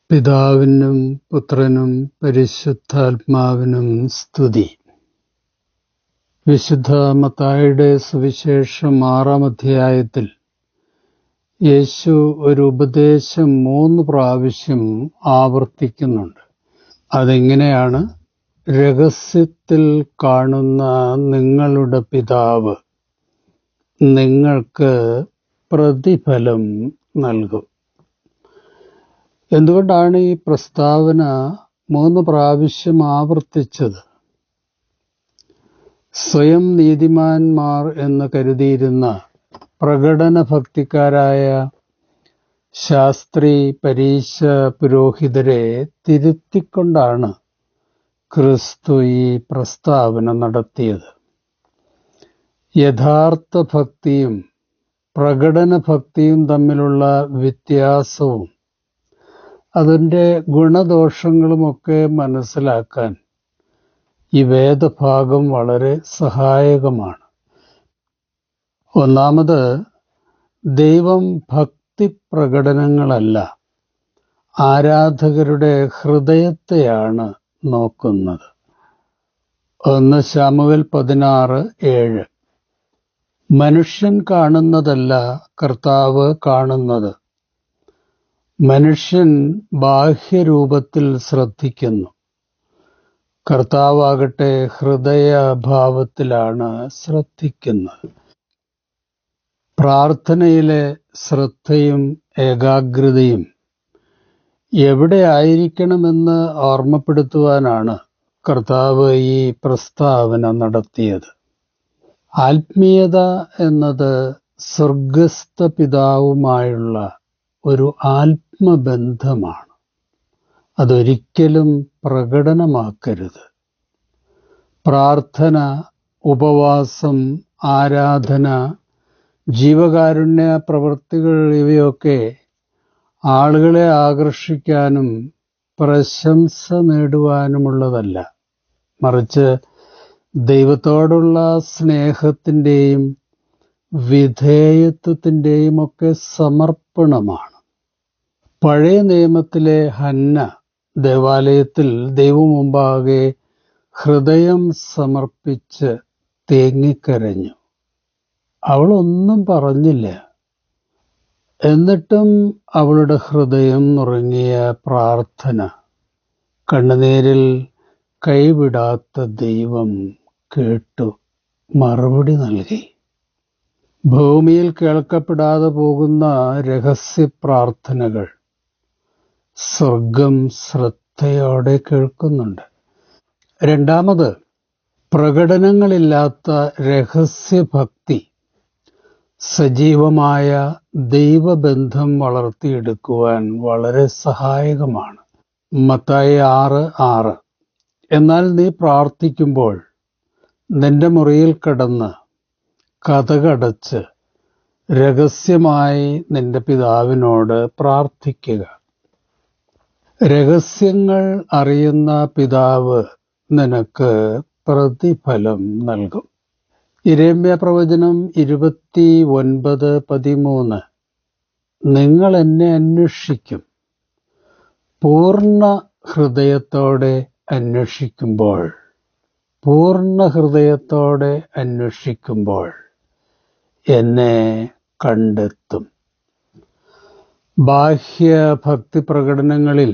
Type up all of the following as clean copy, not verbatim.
പിതാവിനും പുത്രനും പരിശുദ്ധാത്മാവിനും സ്തുതി. വിശുദ്ധ മത്തായിയുടെ സുവിശേഷം 6-ാം അധ്യായത്തിൽ യേശു ഒരു ഉപദേശം 3 പ്രാവശ്യം ആവർത്തിക്കുന്നുണ്ട്. അതെങ്ങനെയാണ്? രഹസ്യത്തിൽ കാണുന്ന നിങ്ങളുടെ പിതാവ് നിങ്ങൾക്ക് പ്രതിഫലം നൽകും. എന്തുകൊണ്ടാണ് ഈ പ്രസ്താവന 3 പ്രാവശ്യം ആവർത്തിച്ചത്? സ്വയം നീതിമാന്മാർ എന്ന് കരുതിയിരുന്ന പ്രകടന ഭക്തിക്കാരായ ശാസ്ത്രി പരീശ പുരോഹിതരെ തിരുത്തിക്കൊണ്ടാണ് ക്രിസ്തു ഈ പ്രസ്താവന നടത്തിയത്. യഥാർത്ഥ ഭക്തിയും പ്രകടന ഭക്തിയും തമ്മിലുള്ള വ്യത്യാസവും അതിൻ്റെ ഗുണദോഷങ്ങളുമൊക്കെ മനസ്സിലാക്കാൻ ഈ വേദഭാഗം വളരെ സഹായകമാണ്. ഒന്നാമത്, ദൈവം ഭക്തി പ്രകടനങ്ങളല്ല, ആരാധകരുടെ ഹൃദയത്തെയാണ് നോക്കുന്നത്. 1 ശമൂവേൽ 16:7. മനുഷ്യൻ കാണുന്നതല്ല കർത്താവ് കാണുന്നത്. മനുഷ്യൻ ബാഹ്യരൂപത്തിൽ ശ്രദ്ധിക്കുന്നു, കർത്താവാകട്ടെ ഹൃദയഭാവത്തിലാണ് ശ്രദ്ധിക്കുന്നത്. പ്രാർത്ഥനയിലെ ശ്രദ്ധയും ഏകാഗ്രതയും എവിടെ ആയിരിക്കണമെന്ന് ഓർമ്മപ്പെടുത്തുവാനാണ് കർത്താവ് ഈ പ്രസ്താവന നടത്തിയത്. ആത്മീയത എന്നത് സ്വർഗസ്ഥ പിതാവുമായുള്ള ഒരു ആത്മബന്ധമാണ്. അതൊരിക്കലും പ്രകടനമാക്കരുത്. പ്രാർത്ഥന, ഉപവാസം, ആരാധന, ജീവകാരുണ്യ പ്രവൃത്തികൾ ഇവയൊക്കെ ആളുകളെ ആകർഷിക്കാനും പ്രശംസ നേടുവാനുമുള്ളതല്ല. മറിച്ച് ദൈവത്തോടുള്ള സ്നേഹത്തിൻ്റെയും വിധേയത്വത്തിൻ്റെയും ഒക്കെ സമർപ്പണമാണ്. പഴയ നിയമത്തിലെ ഹന്ന ദേവാലയത്തിൽ ദൈവമുമ്പാകെ ഹൃദയം സമർപ്പിച്ച് തേങ്ങിക്കരഞ്ഞു. അവളൊന്നും പറഞ്ഞില്ല. എന്നിട്ടും അവളുടെ ഹൃദയം നുറുങ്ങിയ പ്രാർത്ഥന കണ്ണുനീരിൽ കൈവിടാത്ത ദൈവം കേട്ടു, മറുപടി നൽകി. ഭൂമിയിൽ കേൾക്കപ്പെടാതെ പോകുന്ന രഹസ്യ പ്രാർത്ഥനകൾ സ്വർഗം ശ്രദ്ധയോടെ കേൾക്കുന്നുണ്ട്. രണ്ടാമത്, പ്രകടനങ്ങളില്ലാത്ത രഹസ്യഭക്തി സജീവമായ ദൈവബന്ധം വളർത്തിയെടുക്കുവാൻ വളരെ സഹായകമാണ്. മത്തായി 6:6. എന്നാൽ നീ പ്രാർത്ഥിക്കുമ്പോൾ നിന്റെ മുറിയിൽ കിടന്ന് കതകടച്ച് രഹസ്യമായി നിന്റെ പിതാവിനോട് പ്രാർത്ഥിക്കുക. രഹസ്യങ്ങൾ അറിയുന്ന പിതാവ് നിനക്ക് പ്രതിഫലം നൽകും. യിരെമ്യാ പ്രവചനം 29:13. നിങ്ങൾ എന്നെ അന്വേഷിക്കും, പൂർണ്ണ ഹൃദയത്തോടെ അന്വേഷിക്കുമ്പോൾ എന്നെ കണ്ടെത്തും. ബാഹ്യ ഭക്തി പ്രകടനങ്ങളിൽ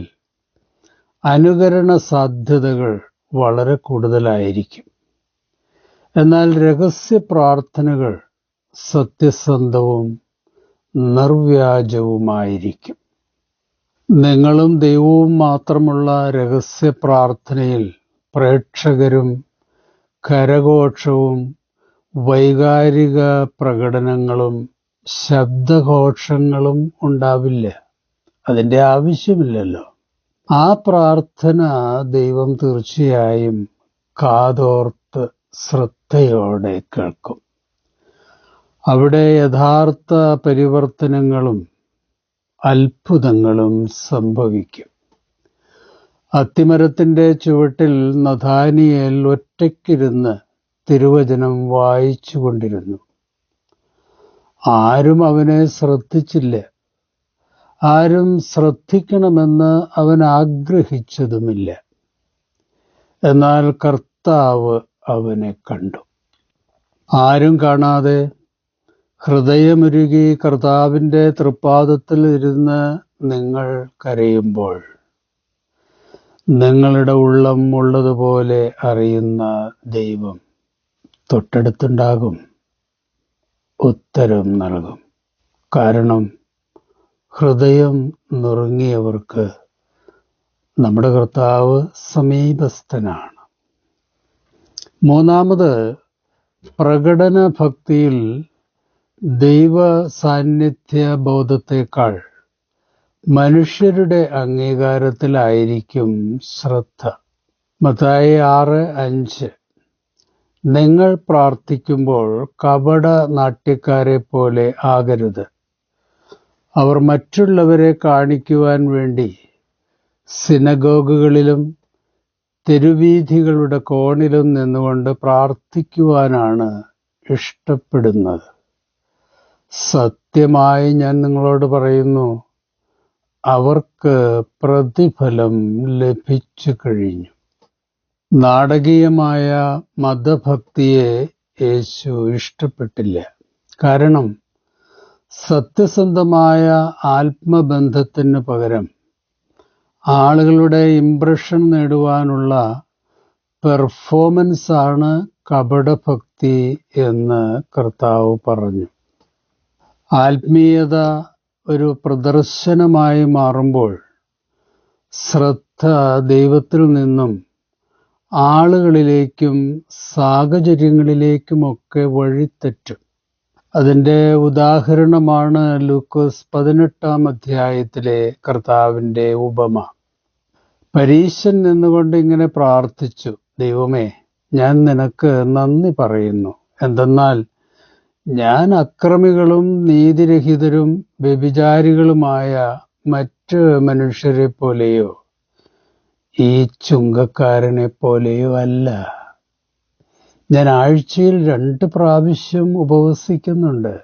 അനുകരണ സാധ്യതകൾ വളരെ കൂടുതലായിരിക്കും. എന്നാൽ രഹസ്യ പ്രാർത്ഥനകൾ സത്യസന്ധവും നിർവ്യാജവുമായിരിക്കും. നിങ്ങളും ദൈവവും മാത്രമുള്ള രഹസ്യ പ്രാർത്ഥനയിൽ പ്രേക്ഷകരും കരഘോഷവും വൈകാരിക പ്രകടനങ്ങളും ശബ്ദഘോഷങ്ങളും ഉണ്ടാവില്ല. അതിൻ്റെ ആവശ്യമില്ലല്ലോ. ആ പ്രാർത്ഥന ദൈവം തീർച്ചയായും കാതോർത്ത് ശ്രദ്ധയോടെ കേൾക്കും. അവിടെ യഥാർത്ഥ പരിവർത്തനങ്ങളും അത്ഭുതങ്ങളും സംഭവിക്കും. അത്തിമരത്തിൻ്റെ ചുവട്ടിൽ നഥാനിയേൽ ഒറ്റയ്ക്കിരുന്ന് തിരുവചനം വായിച്ചു കൊണ്ടിരുന്നു. ആരും അവനെ ശ്രദ്ധിച്ചില്ല. ആരും ശ്രദ്ധിക്കണമെന്ന് അവൻ ആഗ്രഹിച്ചതുമില്ല. എന്നാൽ കർത്താവ് അവനെ കണ്ടു. ആരും കാണാതെ ഹൃദയമുരുകി കർത്താവിൻ്റെ തൃപ്പാദത്തിൽ ഇരുന്ന് നിങ്ങൾ കരയുമ്പോൾ നിങ്ങളുടെ ഉള്ളം ഉള്ളതുപോലെ അറിയുന്ന ദൈവം തൊട്ടടുത്തുണ്ടാകും, ഉത്തരം നൽകും. കാരണം ഹൃദയം നുറുങ്ങിയവർക്ക് നമ്മുടെ കർത്താവ് സമീപസ്ഥനാണ്. മൂന്നാമത്, പ്രകടന ഭക്തിയിൽ ദൈവ സാന്നിധ്യ ബോധത്തെക്കാൾ മനുഷ്യരുടെ അംഗീകാരത്തിലായിരിക്കും ശ്രദ്ധ. മത്തായി 6:5 നിങ്ങൾ പ്രാർത്ഥിക്കുമ്പോൾ കപട നാട്യക്കാരെ പോലെ ആകരുത്. അവർ മറ്റുള്ളവരെ കാണിക്കുവാൻ വേണ്ടി സിനഗോഗുകളിലും തെരുവീഥികളുടെ കോണിലും നിന്നുകൊണ്ട് പ്രാർത്ഥിക്കുവാനാണ് ഇഷ്ടപ്പെടുന്നത്. സത്യമായി ഞാൻ നിങ്ങളോട് പറയുന്നു, അവർക്ക് പ്രതിഫലം ലഭിച്ചു കഴിഞ്ഞു. നാടകീയമായ മതഭക്തിയെ യേശു ഇഷ്ടപ്പെട്ടില്ല. കാരണം സത്യസന്ധമായ ആത്മബന്ധത്തിന് പകരം ആളുകളുടെ ഇംപ്രഷൻ നേടുവാനുള്ള പെർഫോമൻസ് ആണ് കപടഭക്തി എന്ന് കർത്താവ് പറഞ്ഞു. ആത്മീയത ഒരു പ്രദർശനമായി മാറുമ്പോൾ ശ്രദ്ധ ദൈവത്തിൽ നിന്നും ആളുകളിലേക്കും സാഹചര്യങ്ങളിലേക്കുമൊക്കെ വഴിതെറ്റും. അതിൻ്റെ ഉദാഹരണമാണ് ലൂക്കോസ് 18 കർത്താവിൻ്റെ ഉപമ. പരീശൻ നിന്നുകൊണ്ട് ഇങ്ങനെ പ്രാർത്ഥിച്ചു, ദൈവമേ, ഞാൻ നിനക്ക് നന്ദി പറയുന്നു. എന്തെന്നാൽ ഞാൻ അക്രമികളും നീതിരഹിതരും വ്യഭിചാരികളുമായ മറ്റ് മനുഷ്യരെ പോലെയോ ഈ ചുങ്കക്കാരനെ പോലെയോ അല്ല. ഞാൻ ആഴ്ചയിൽ 2 പ്രാവശ്യം ഉപവസിക്കുന്നുണ്ട്.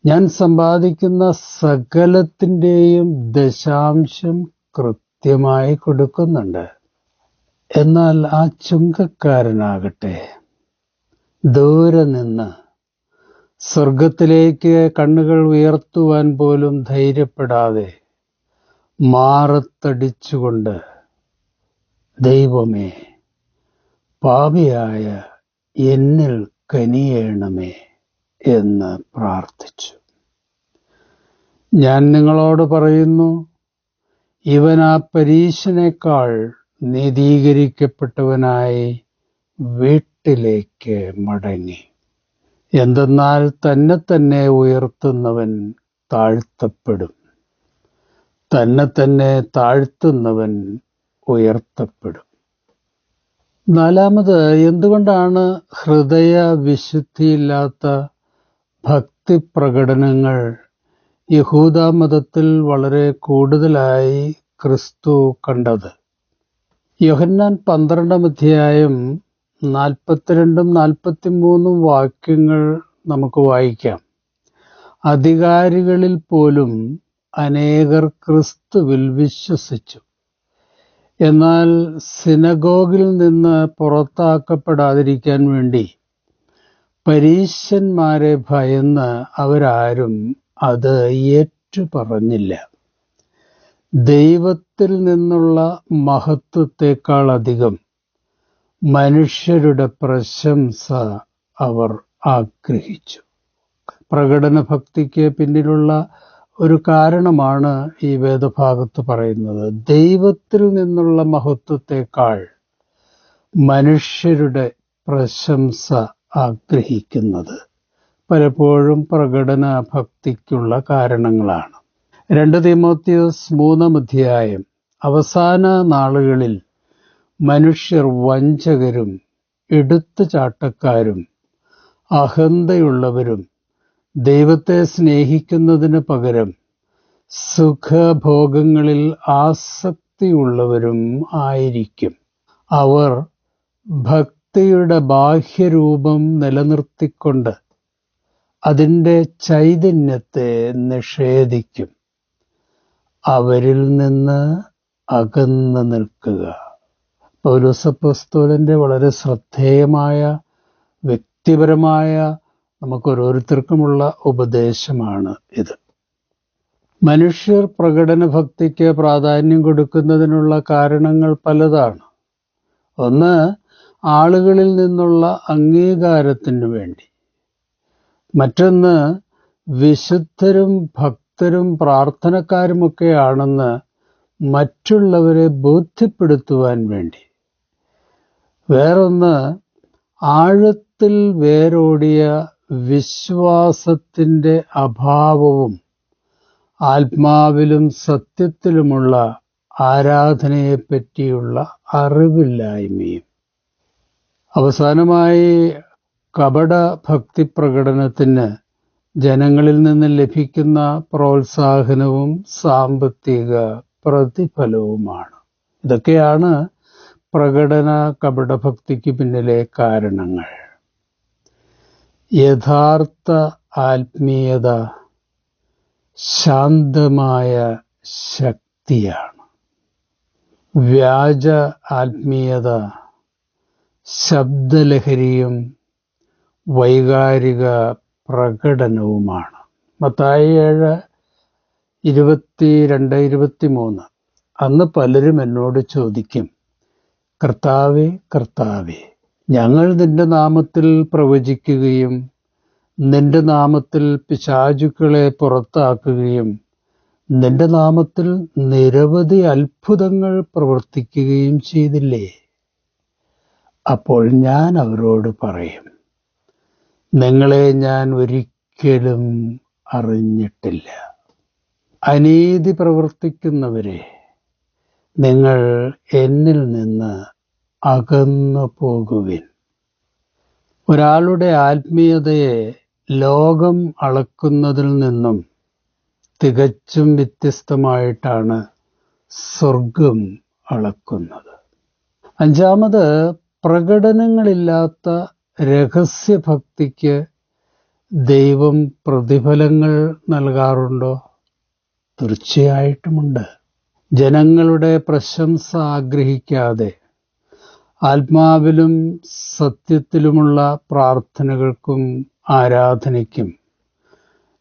ഞാൻ സമ്പാദിക്കുന്ന സകലത്തിൻ്റെയും ദശാംശം കൃത്യമായി കൊടുക്കുന്നുണ്ട്. എന്നാൽ ആ ചുങ്കക്കാരനാകട്ടെ ദൂരെ നിന്ന് സ്വർഗത്തിലേക്ക് കണ്ണുകൾ ഉയർത്തുവാൻ പോലും ധൈര്യപ്പെടാതെ മാറത്തടിച്ചുകൊണ്ട്, ദൈവമേ, പാപിയായ എന്നിൽ കനിയേണമേ എന്ന് പ്രാർത്ഥിച്ചു. ഞാൻ നിങ്ങളോട് പറയുന്നു, ഇവൻ ആ പരീശനേക്കാൾ നീതീകരിക്കപ്പെട്ടവനായി വീട്ടിലേക്ക് മടങ്ങി. എന്തെന്നാൽ തന്നെ ഉയർത്തുന്നവൻ താഴ്ത്തപ്പെടും, തന്നെ താഴ്ത്തുന്നവൻ ഉയർത്തപ്പെടും. നാലാമത്, എന്തുകൊണ്ടാണ് ഹൃദയ വിശുദ്ധിയില്ലാത്ത ഭക്തി പ്രകടനങ്ങൾ യഹൂദ മതത്തിൽ വളരെ കൂടുതലായി ക്രിസ്തു കണ്ടത്? യോഹന്നാൻ 12:42-43 വാക്യങ്ങൾ നമുക്ക് വായിക്കാം. അധികാരികളിൽ പോലും അനേകർ ക്രിസ്തുവിൽ വിശ്വസിച്ചു. എന്നാൽ സിനഗോഗിൽ നിന്ന് പുറത്താക്കപ്പെടാതിരിക്കാൻ വേണ്ടി പരീശന്മാരെ ഭയന്ന് അവരാരും അത് ഏറ്റുപറഞ്ഞില്ല. ദൈവത്തിൽ നിന്നുള്ള മഹത്വത്തെക്കാൾ അധികം മനുഷ്യരുടെ പ്രശംസ അവർ ആഗ്രഹിച്ചു. പ്രകടന ഭക്തിക്ക് പിന്നിലുള്ള ഒരു കാരണമാണ് ഈ വേദഭാഗത്ത് പറയുന്നത്. ദൈവത്തിൽ നിന്നുള്ള മഹത്വത്തെക്കാൾ മനുഷ്യരുടെ പ്രശംസ ആഗ്രഹിക്കുന്നത് പലപ്പോഴും പ്രകടന ഭക്തിക്കുള്ള കാരണങ്ങളാണ്. 2 തീമോഥെയോസ് 3 അവസാന നാളുകളിൽ മനുഷ്യർ വഞ്ചകരും എടുത്തുചാട്ടക്കാരും അഹന്തയുള്ളവരും ദൈവത്തെ സ്നേഹിക്കുന്നതിന് പകരം സുഖഭോഗങ്ങളിൽ ആസക്തിയുള്ളവരും ആയിരിക്കും. അവർ ഭക്തിയുടെ ബാഹ്യരൂപം നിലനിർത്തിക്കൊണ്ട് അതിൻ്റെ ചൈതന്യത്തെ നിഷേധിക്കും. അവരിൽ നിന്ന് അകന്നു നിൽക്കുക. പൗലോസപ്പോസ്തലന്റെ വളരെ ശ്രദ്ധേയമായ വ്യക്തിപരമായ നമുക്കോരോരുത്തർക്കുമുള്ള ഉപദേശമാണ് ഇത്. മനുഷ്യർ പ്രകടന ഭക്തിക്ക് പ്രാധാന്യം കൊടുക്കുന്നതിനുള്ള കാരണങ്ങൾ പലതാണ്. ഒന്ന്, ആളുകളിൽ നിന്നുള്ള അംഗീകാരത്തിനു വേണ്ടി. മറ്റൊന്ന്, വിശുദ്ധരും ഭക്തരും പ്രാർത്ഥനക്കാരുമൊക്കെയാണെന്ന് മറ്റുള്ളവരെ ബോധ്യപ്പെടുത്തുവാൻ വേണ്ടി. വേറൊന്ന്, ആഴത്തിൽ വേരോടിയ വിശ്വാസത്തിൻ്റെ അഭാവവും ആത്മാവിലും സത്യത്തിലുമുള്ള ആരാധനയെപ്പറ്റിയുള്ള അറിവില്ലായ്മയും. അവസാനമായി, കപട ഭക്തി പ്രകടനത്തിന് ജനങ്ങളിൽ നിന്ന് ലഭിക്കുന്ന പ്രോത്സാഹനവും സാമ്പത്തിക പ്രതിഫലവുമാണ്. ഇതൊക്കെയാണ് പ്രകടന കപടഭക്തിക്ക് പിന്നിലെ കാരണങ്ങൾ. യഥാർത്ഥ ആത്മീയത ശാന്തമായ ശക്തിയാണ്. വ്യാജ ആത്മീയത ശബ്ദലഹരിയും വൈകാരിക പ്രകടനവുമാണ്. മത്തായി 7:22-23. അന്ന് പലരും എന്നോട് ചോദിക്കും, കർത്താവേ, കർത്താവേ, ഞങ്ങൾ നിന്റെ നാമത്തിൽ പ്രവചിക്കുകയും നിന്റെ നാമത്തിൽ പിശാചുക്കളെ പുറത്താക്കുകയും നിന്റെ നാമത്തിൽ നിരവധി അത്ഭുതങ്ങൾ പ്രവർത്തിക്കുകയും ചെയ്തില്ലേ? അപ്പോൾ ഞാൻ അവരോട് പറയും, നിങ്ങളെ ഞാൻ ഒരിക്കലും അറിഞ്ഞിട്ടില്ല. അനീതി പ്രവർത്തിക്കുന്നവരെ, നിങ്ങൾ എന്നിൽ നിന്ന് അകന്നു പോകുവിൻ. ഒരാളുടെ ആത്മീയതയെ ലോകം അളക്കുന്നതിൽ നിന്നും തികച്ചും വ്യത്യസ്തമായിട്ടാണ് സ്വർഗം അളക്കുന്നത്. അഞ്ചാമത്, പ്രകടനങ്ങളില്ലാത്ത രഹസ്യഭക്തിക്ക് ദൈവം പ്രതിഫലങ്ങൾ നൽകാറുണ്ടോ? തീർച്ചയായിട്ടുമുണ്ട്. ജനങ്ങളുടെ പ്രശംസ ആഗ്രഹിക്കാതെ ആത്മാവിലും സത്യത്തിലുമുള്ള പ്രാർത്ഥനകൾക്കും ആരാധനയ്ക്കും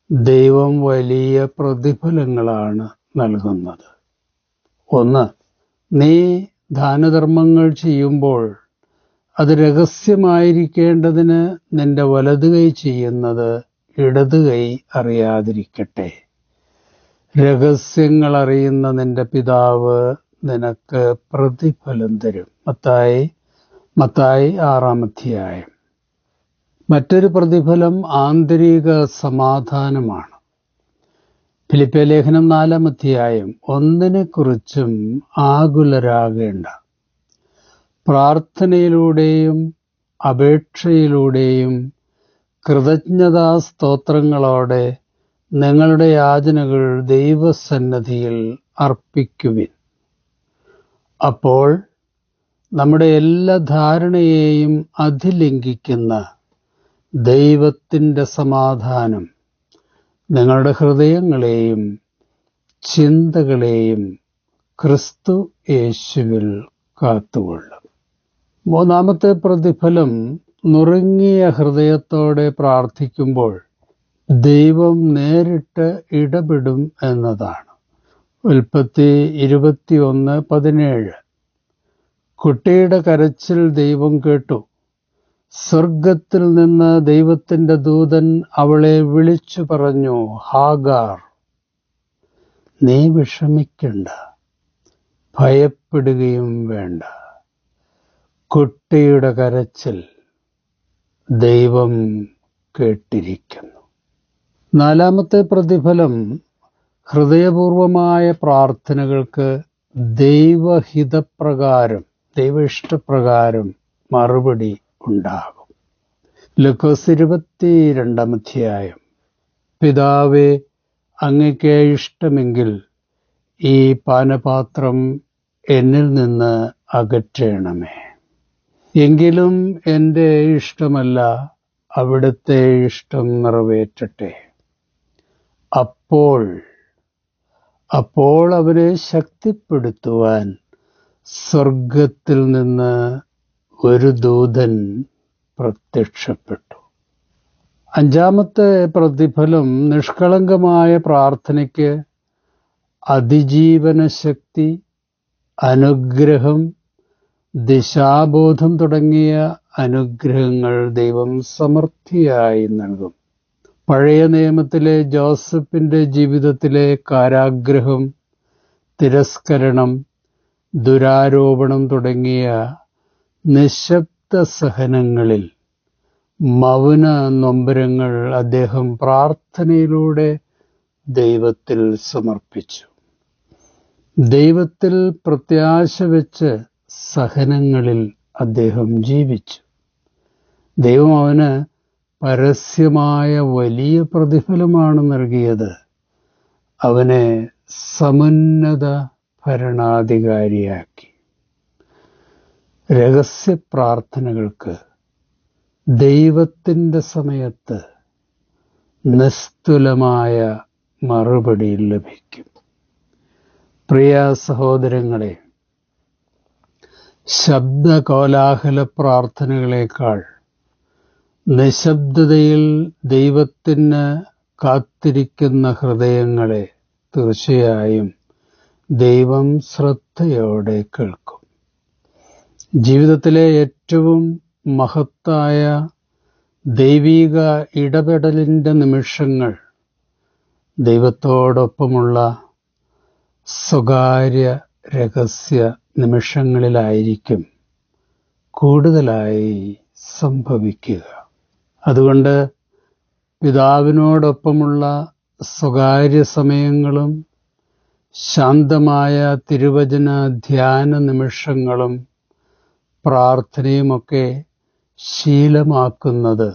ദൈവം വലിയ പ്രതിഫലങ്ങളാണ് നൽകുന്നത്. ഒന്ന്, നീ ദാനധർമ്മങ്ങൾ ചെയ്യുമ്പോൾ അത് രഹസ്യമായിരിക്കേണ്ടതിന് നിന്റെ വലതു കൈ ചെയ്യുന്നത് ഇടതു കൈ അറിയാതിരിക്കട്ടെ. രഹസ്യങ്ങൾ അറിയുന്ന നിന്റെ പിതാവ് നിനക്ക് പ്രതിഫലം തരും. മത്തായി 6-ാം. മറ്റൊരു പ്രതിഫലം ആന്തരിക സമാധാനമാണ്. ഫിലിപ്പിയ ലേഖനം 4-ാം. ഒന്നിനെക്കുറിച്ചും ആകുലരാകേണ്ട. പ്രാർത്ഥനയിലൂടെയും അപേക്ഷയിലൂടെയും കൃതജ്ഞതാ സ്തോത്രങ്ങളോടെ നിങ്ങളുടെ യാചനകൾ ദൈവസന്നിധിയിൽ അർപ്പിക്കുവിൻ. അപ്പോൾ നമ്മുടെ എല്ലാ ധാരണയെയും അതിലംഘിക്കുന്ന ദൈവത്തിൻ്റെ സമാധാനം നിങ്ങളുടെ ഹൃദയങ്ങളെയും ചിന്തകളെയും ക്രിസ്തു യേശുവിൽ കാത്തുകൊള്ളും. മൂന്നാമത്തെ പ്രതിഫലം, നുറുങ്ങിയ ഹൃദയത്തോടെ പ്രാർത്ഥിക്കുമ്പോൾ ദൈവം നേരിട്ട് ഇടപെടും എന്നതാണ്. ഉൽപ്പത്തി 21:17. കുട്ടിയുടെ കരച്ചിൽ ദൈവം കേട്ടു. സ്വർഗത്തിൽ നിന്ന് ദൈവത്തിൻ്റെ ദൂതൻ അവളെ വിളിച്ചു പറഞ്ഞു, ഹാഗാർ, നീ വിഷമിക്കണ്ട, ഭയപ്പെടുകയും വേണ്ട. കുട്ടിയുടെ കരച്ചിൽ ദൈവം കേട്ടിരിക്കുന്നു. നാലാമത്തെ പ്രതിഫലം, ഹൃദയപൂർവമായ പ്രാർത്ഥനകൾക്ക് ദൈവഹിതപ്രകാരം, ദൈവ ഇഷ്ടപ്രകാരം മറുപടി ഉണ്ടാകും. ലൂക്കോസ് 22-ാം. പിതാവേ, അങ്ങയ്ക്ക് ഇഷ്ടമെങ്കിൽ ഈ പാനപാത്രം എന്നിൽ നിന്ന് അകറ്റണമേ. എങ്കിലും എൻ്റെ ഇഷ്ടമല്ല, അവിടുത്തെ ഇഷ്ടം നിറവേറ്റട്ടെ. അപ്പോൾ അപ്പോൾ അവരെ ശക്തിപ്പെടുത്തുവാൻ സ്വർഗത്തിൽ നിന്ന് ഒരു ദൂതൻ പ്രത്യക്ഷപ്പെട്ടു. അഞ്ചാമത്തെ പ്രതിഫലം നിഷ്കളങ്കമായ പ്രാർത്ഥനയ്ക്ക് അതിജീവന ശക്തി, അനുഗ്രഹം, ദിശാബോധം തുടങ്ങിയ അനുഗ്രഹങ്ങൾ ദൈവം സമൃദ്ധിയായി നൽകും. പഴയ നിയമത്തിലെ ജോസഫിന്റെ ജീവിതത്തിലെ കാരാഗ്രഹം, തിരസ്കരണം, ദുരാരോപണം തുടങ്ങിയ നിശബ്ദ സഹനങ്ങളിൽ മൗന നൊമ്പരങ്ങൾ അദ്ദേഹം പ്രാർത്ഥനയിലൂടെ ദൈവത്തിൽ സമർപ്പിച്ചു. ദൈവത്തിൽ പ്രത്യാശ വെച്ച് സഹനങ്ങളിൽ അദ്ദേഹം ജീവിച്ചു. ദൈവം അവന് പരസ്യമായ വലിയ പ്രതിഫലമാണ് നൽകിയത്. അവനെ സമുന്നത ഭരണാധികാരിയാക്കി. രഹസ്യ പ്രാർത്ഥനകൾക്ക് ദൈവത്തിൻ്റെ സമയത്ത് നിസ്തുലമായ മറുപടി ലഭിക്കും. പ്രിയ സഹോദരങ്ങളെ, ശബ്ദകോലാഹല പ്രാർത്ഥനകളേക്കാൾ നിശബ്ദതയിൽ ദൈവത്തിന് കാത്തിരിക്കുന്ന ഹൃദയങ്ങളെ തീർച്ചയായും ദൈവം ശ്രദ്ധയോടെ കേൾക്കും. ജീവിതത്തിലെ ഏറ്റവും മഹത്തായ ദൈവിക ഇടപെടലിൻ്റെ നിമിഷങ്ങൾ ദൈവത്തോടൊപ്പമുള്ള സ്വകാര്യ രഹസ്യ നിമിഷങ്ങളിലായിരിക്കും കൂടുതലായി സംഭവിക്കുക. അതുകൊണ്ട് പിതാവിനോടൊപ്പമുള്ള സ്വകാര്യ സമയങ്ങളും ശാന്തമായ തിരുവചന ധ്യാന നിമിഷങ്ങളും പ്രാർത്ഥനയുമൊക്കെ ശീലമാക്കുന്നത്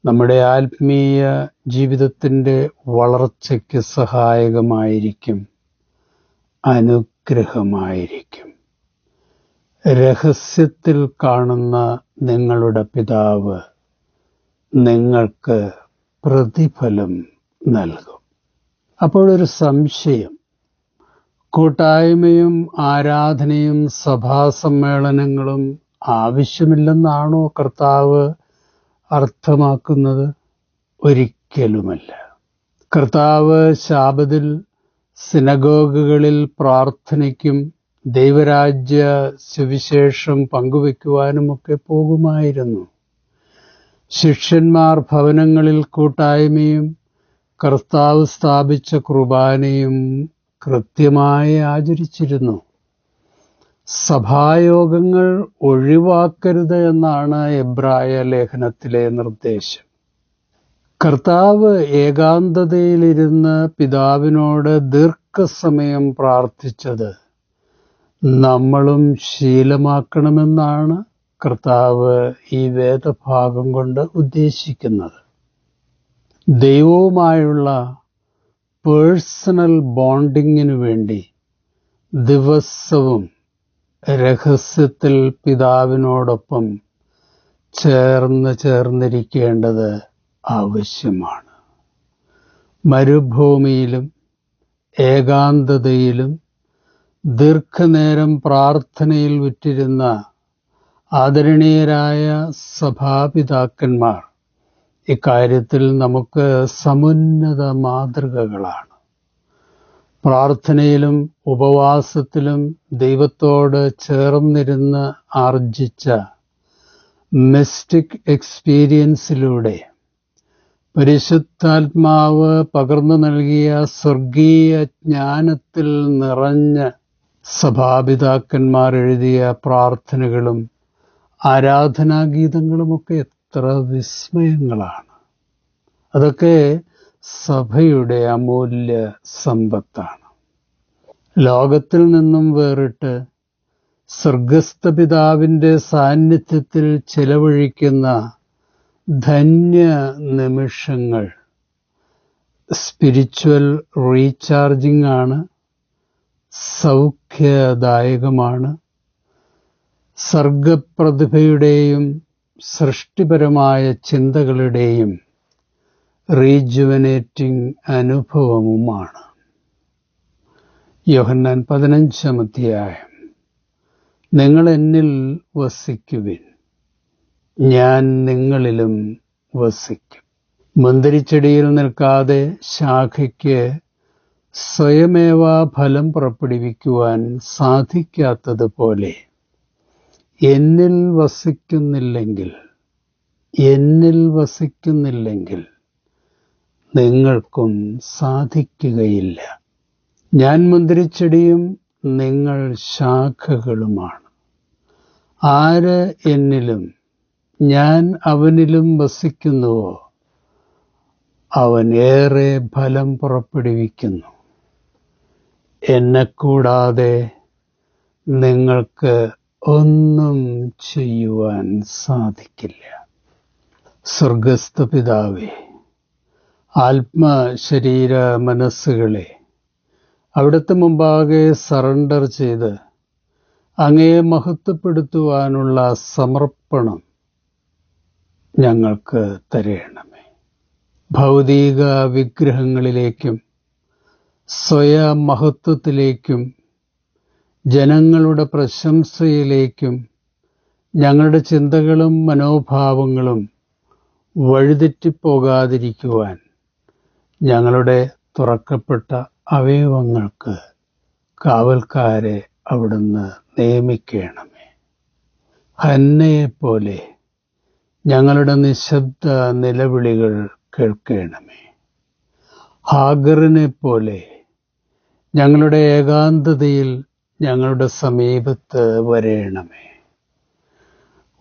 നമ്മുടെ ആത്മീയ ജീവിതത്തിൻ്റെ വളർച്ചയ്ക്ക് സഹായകമായിരിക്കും, അനുഗ്രഹമായിരിക്കും. രഹസ്യത്തിൽ കാണുന്ന നിങ്ങളുടെ പിതാവ് നിങ്ങൾക്ക് പ്രതിഫലം നൽകും. അപ്പോഴൊരു സംശയം, കൂട്ടായ്മയും ആരാധനയും സഭാസമ്മേളനങ്ങളും ആവശ്യമില്ലെന്നാണോ കർത്താവ് അർത്ഥമാക്കുന്നത്? ഒരിക്കലുമല്ല. കർത്താവ് ശാബത്തിൽ സിനഗോഗുകളിൽ പ്രാർത്ഥനയ്ക്കും ദൈവരാജ്യ സുവിശേഷം പങ്കുവെക്കുവാനുമൊക്കെ പോകുമായിരുന്നു. ശിഷ്യന്മാർ ഭവനങ്ങളിൽ കൂട്ടായ്മയും കർത്താവ് സ്ഥാപിച്ച കുർബാനയും കൃത്യമായി ആചരിച്ചിരുന്നു. സഭായോഗങ്ങൾ ഒഴിവാക്കരുത് എന്നാണ് എബ്രായ ലേഖനത്തിലെ നിർദ്ദേശം. കർത്താവ് ഏകാന്തതയിലിരുന്ന് പിതാവിനോട് ദീർഘസമയം പ്രാർത്ഥിച്ചത് നമ്മളും ശീലമാക്കണമെന്നാണ് കർത്താവ് ഈ വേദഭാഗം കൊണ്ട് ഉദ്ദേശിക്കുന്നത്. ദൈവവുമായുള്ള പേഴ്സണൽ ബോണ്ടിങ്ങിനു വേണ്ടി ദിവസവും രഹസ്യത്തിൽ പിതാവിനോടൊപ്പം ചേർന്നിരിക്കേണ്ടത് ആവശ്യമാണ്. മരുഭൂമിയിലും ഏകാന്തതയിലും ദീർഘനേരം പ്രാർത്ഥനയിൽ വിറ്റിരുന്ന ആദരണീയരായ സഭാപിതാക്കന്മാർ ഇക്കാര്യത്തിൽ നമുക്ക് സമുന്നത മാതൃകകളാണ്. പ്രാർത്ഥനയിലും ഉപവാസത്തിലും ദൈവത്തോട് ചേർന്നിരുന്ന് ആർജിച്ച മിസ്റ്റിക് എക്സ്പീരിയൻസിലൂടെ പരിശുദ്ധാത്മാവ് പകർന്നു നൽകിയ സ്വർഗീയ ജ്ഞാനത്തിൽ നിറഞ്ഞ സഭാപിതാക്കന്മാർ എഴുതിയ പ്രാർത്ഥനകളും ആരാധനാഗീതങ്ങളുമൊക്കെ എത്ര വിസ്മയങ്ങളാണ്. അതൊക്കെ സഭയുടെ അമൂല്യ സമ്പത്താണ്. ലോകത്തിൽ നിന്നും വേറിട്ട് സ്വർഗസ്ഥ പിതാവിൻ്റെ സാന്നിധ്യത്തിൽ ചിലവഴിക്കുന്ന ധന്യ നിമിഷങ്ങൾ സ്പിരിച്വൽ റീചാർജിംഗ് ആണ്, സൗഖ്യദായകമാണ്. സർഗപ്രതിഭയുടെയും സൃഷ്ടിപരമായ ചിന്തകളുടെയും റീജുവനേറ്റിംഗ് അനുഭവവുമാണ്. യോഹന്നാൻ 15-ാം അധ്യായം. നിങ്ങൾ എന്നിൽ വസിക്കുവിൻ, ഞാൻ നിങ്ങളിലും വസിക്കും. മുന്തിരിച്ചെടിയിൽ നിൽക്കാതെ ശാഖയ്ക്ക് സ്വയമേവ ഫലം പുറപ്പെടുവിക്കുവാൻ സാധിക്കാത്തതുപോലെ എന്നിൽ വസിക്കുന്നില്ലെങ്കിൽ നിങ്ങൾക്കും സാധിക്കുകയില്ല. ഞാൻ മുന്തിരിച്ചെടിയും നിങ്ങൾ ശാഖകളുമാണ്. ആര് എന്നിലും ഞാൻ അവനിലും വസിക്കുന്നുവോ അവൻ ഏറെ ഫലം പുറപ്പെടുവിക്കുന്നു. എന്നെക്കൂടാതെ നിങ്ങൾക്ക് ഒന്നും ചെയ്യുവാൻ സാധിക്കില്ല. സ്വർഗസ്ഥ പിതാവേ, ആത്മശരീര മനസ്സുകളെ അവിടുത്തെ മുമ്പാകെ സറണ്ടർ ചെയ്ത് അങ്ങയെ മഹത്വപ്പെടുത്തുവാനുള്ള സമർപ്പണം ഞങ്ങൾക്ക് തരയണമേ. ഭൗതിക വിഗ്രഹങ്ങളിലേക്കും സ്വയമഹത്വത്തിലേക്കും ജനങ്ങളുടെ പ്രശംസയിലേക്കും ഞങ്ങളുടെ ചിന്തകളും മനോഭാവങ്ങളും വഴിതെറ്റിപ്പോകാതിരിക്കുവാൻ ഞങ്ങളുടെ തുറക്കപ്പെട്ട അവയവങ്ങൾക്ക് കാവൽക്കാരെ അവിടുന്ന് നിയമിക്കണമേ. ഹന്നയെപ്പോലെ ഞങ്ങളുടെ നിശബ്ദ നിലവിളികൾ കേൾക്കണമേ. ഹാഗറിനെ പോലെ ഞങ്ങളുടെ ഏകാന്തതയിൽ ഞങ്ങളുടെ സമീപത്ത് വരേണമേ.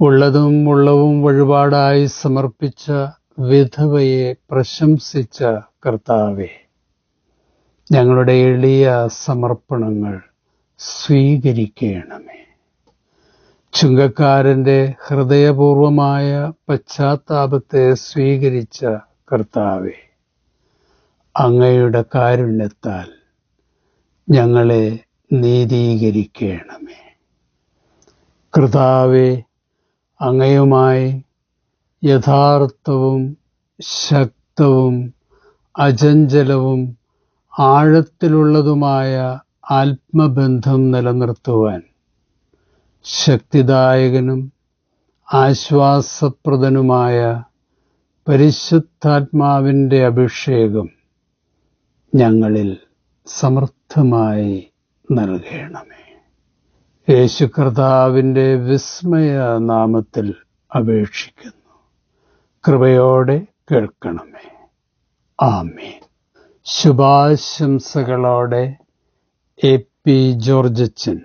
ഉള്ളതും ഉള്ളവും വഴിപാടായി സമർപ്പിച്ച വിധവയെ പ്രശംസിച്ച കർത്താവേ, ഞങ്ങളുടെ എളിയ സമർപ്പണങ്ങൾ സ്വീകരിക്കണമേ. ചുങ്കക്കാരൻ്റെ ഹൃദയപൂർവമായ പശ്ചാത്താപത്തെ സ്വീകരിച്ച കർത്താവേ, അങ്ങയുടെ കാരുണ്യത്താൽ ഞങ്ങളെ നീതീകരിക്കണമേ. കർത്താവേ, അങ്ങയുമായി യഥാർത്ഥവും ശക്തവും അചഞ്ചലവും ആഴത്തിലുള്ളതുമായ ആത്മബന്ധം നിലനിർത്തുവാൻ ശക്തിദായകനും ആശ്വാസപ്രദനുമായ പരിശുദ്ധാത്മാവിൻ്റെ അഭിഷേകം ഞങ്ങളിൽ സമർത്ഥമായി നൽകണമേ. യേശു കർത്താവിൻ്റെ വിസ്മയ നാമത്തിൽ അപേക്ഷിക്കുന്നു. കൃപയോടെ കേൾക്കണമേ. ആമേൻ. ശുഭാശംസകളോടെ എ പി ജോർജച്ചൻ.